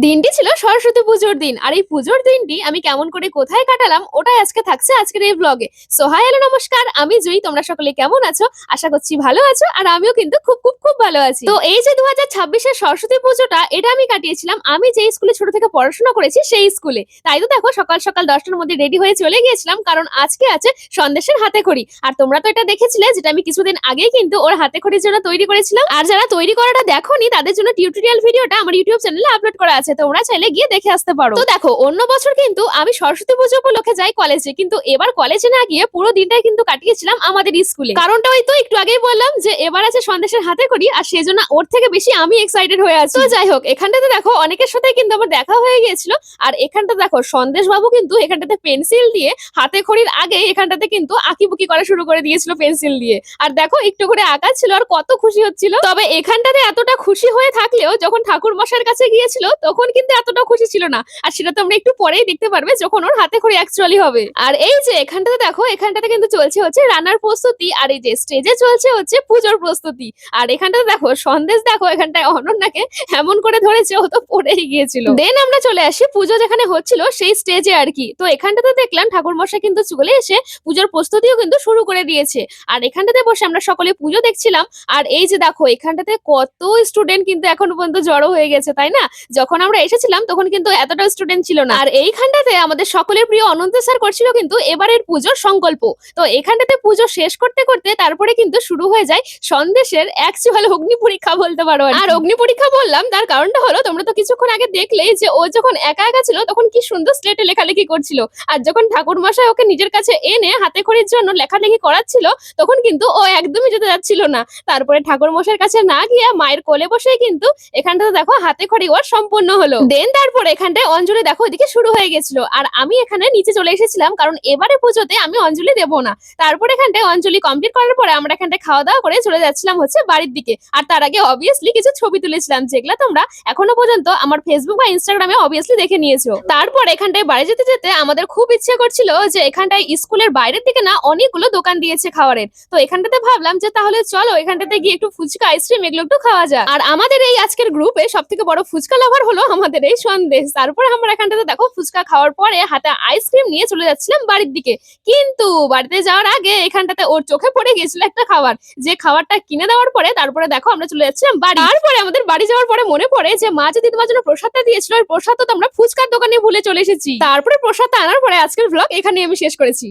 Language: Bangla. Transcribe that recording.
দিনটি ছিল সরস্বতী পুজোর দিন। আর এই পুজোর দিনটি আমি কেমন করে কোথায় কাটালাম ওটাই আজকে থাকছে আজকের এই ব্লগে। সো হাই হ্যালো নমস্কার, আমি জুই। তোমরা সকলে কেমন আছো? আশা করছি ভালো আছো, আর আমিও কিন্তু খুব খুব খুব ভালো আছি। তো এই যে 2026-এর সরস্বতী পুজোটা এটা আমি কাটিয়েছিলাম আমি যে স্কুলে ছোট থেকে পড়াশোনা করেছি সেই স্কুলে। তাই তো দেখো সকাল সকাল 10টার মধ্যে রেডি হয়ে চলে গিয়েছিলাম, কারণ আজকে আছে সন্দেশের হাতে খড়ি। আর তোমরা তো এটা দেখেছিলে যেটা আমি কিছুদিন আগেই কিন্তু ওর হাতে খড়ির জন্য তৈরি করেছিলাম। আর যারা তৈরি করাটা দেখোনি তাদের জন্য টিউটোরিয়াল ভিডিওটা আমার ইউটিউব চ্যানেলে আপলোড করা আছে, তোমরা চাইলে গিয়ে দেখে আসতে পারো। তো দেখো অন্য বছর কিন্তু আমি সরস্বতী পুজো উপলক্ষে যাই কলেজে, কিন্তু এবার কলেজে না গিয়ে পুরো দিনটাই কিন্তু কাটিয়েছিলাম আমাদের স্কুলে। কারণটা ওই তো একটু আগেই বললাম যে এবার আছে সন্দেশের হাতে করি, আর সেজন্য ওর থেকে বেশি আমি এক্সাইটেড হয়ে আছি। তো যাই হোক, এখানটাতে দেখো অনেকের সাথে কিন্তু আমার দেখা হয়ে গিয়েছিল। আর এখানটা দেখো সন্দেশ বাবু কিন্তু এখানটাতে পেন্সিল দিয়ে হাতে খড়ির আগে এখানটাতে কিন্তু আঁকিবুকি করা শুরু করে দিয়েছিল পেন্সিল দিয়ে। আর দেখো একটু করে আঁকা ছিল আর কত খুশি হচ্ছিল। তবে এখানটাতে এতটা খুশি হয়ে থাকলেও যখন ঠাকুর মশাইয়ের কাছে গিয়েছিল তখন কিন্তু এতটা খুশি ছিল না। আর সেটা তোমরা একটু পরেই দেখতে পারবে যখন ওর হাতে খড়ি অ্যাকচুয়ালি হবে। আর এই যে এখানটাতে দেখো এখানটাতে কিন্তু চলছে হচ্ছে রান্নার প্রস্তুতি, আর এই যে স্টেজে চলছে হচ্ছে পুজোর প্রস্তুতি। আর এখানটাতে দেখো সন্দেশ দেখো এখানটায় অনন্যাকে এমন করে ধরেছে ও তো পড়েই গিয়েছিল। দেন আমরা চলে আসি পুজো যেখানে হচ্ছিল সেই স্টেজে আর কি। তো এখানটাতে দেখলাম ঠাকুর মশাই কিন্তু চলে এসে পুজোর প্রস্তুতিও কিন্তু শুরু করে দিয়েছে। আর এখানটাতে বসে আমরা সকলে পুজো দেখছিলাম। আর এই যে দেখো এখানটাতে কত স্টুডেন্ট কিন্তু এখনো পর্যন্ত জড়ো হয়ে গেছে, তাই না? যখন আমরা এসেছিলাম তখন কিন্তু এতটা স্টুডেন্ট ছিল না। আর এইখানটাতে আমাদের সকলের প্রিয় অনন্ত স্যার করছিল কিন্তু এবারের পুজোর সংকল্প। তো এখানটাতে পুজো শেষ করতে করতে তারপরে কিন্তু শুরু হয়ে যায় সন্দেশের অ্যাকচুয়াল অগ্নি পরীক্ষা বলতে পারো। আর অগ্নি পরীক্ষা বললাম তার কারণটা হলো তোমরা তো কিছুক্ষণ আগে দেখলেই যে ও যখন একা একা ছিল তখন কি সুন্দর স্লেটে লেখালেখি করছিল। আর যখন ঠাকুর মশাই ওকে নিজের কাছে এনে হাতে খড়ির জন্য লেখালেখি করাচ্ছিল তখন কিন্তু ও একদমই যেতে যাচ্ছিল না। তারপরে ঠাকুর মশাইয়ের কাছে না গিয়ে মায়ের কোলে বসেই কিন্তু এখানটাতে দেখো হাতে খড়ি ওর সম্পূর্ণ হলো। দেন তারপর এখানটায় অঞ্জলি দেখো ওইদিকে শুরু হয়ে গেছিল। আর আমি এখানে নিচে চলে এসেছিলাম কারণ এবারে পুজোতে আমি অঞ্জলি দেবো না। তারপর এখানটায় অঞ্জলি কমপ্লিট করার পরে আমরা এখানটায় খাওয়া দাওয়া করে চলে যাচ্ছিলাম হচ্ছে বাড়ির দিকে। আর তার আগে অবভিয়াসলি কিছু ছবি তুলেছিলাম যেগুলা তোমরা এখনো পর্যন্ত আমার ফেসবুক বা ইনস্টাগ্রামে অবভিয়াসলি দেখে নিয়েছো। তারপর এখানটায় বাড়ি যেতে যেতে আমাদের খুব ইচ্ছে করছিল যে এখানটায় স্কুলের বাইরের দিকে না অনেকগুলো দোকান দিয়েছে খাবারের। তো এখানটাতে ভাবলাম যে তাহলে চলো এখানটাতে গিয়ে একটু ফুচকা আইসক্রিম এগুলো একটু খাওয়া যাক। আর আমাদের এই আজকের গ্রুপে সব থেকে বড় ফুচকা লাভার হলো আমাদের এই সন্দেশ। তারপরে আমরা এখানটাতে দেখো ফুচকা খাওয়ার পরে হাতে আইসক্রিম নিয়ে চলে যাচ্ছিলাম বাড়ির দিকে। কিন্তু বাড়িতে যাওয়ার আগে এখানটাতে ওর চোখে পড়ে গেছিল একটা খাবার, যে খাবারটা কিনে দেওয়ার পরে তারপরে দেখো আমরা চলে যাচ্ছিলাম বাড়ি। তারপরে আমাদের বাড়ি যাওয়ার পরে মনে পড়ে যে মা যে দিদিমার জন্য প্রসাদটা দিয়েছিল ওই প্রসাদ তো আমরা ফুচকার দোকানে ভুলে চলে এসেছি। তারপরে প্রসাদটা আনার পরে আজকের ব্লগ এখানে আমি শেষ করেছি।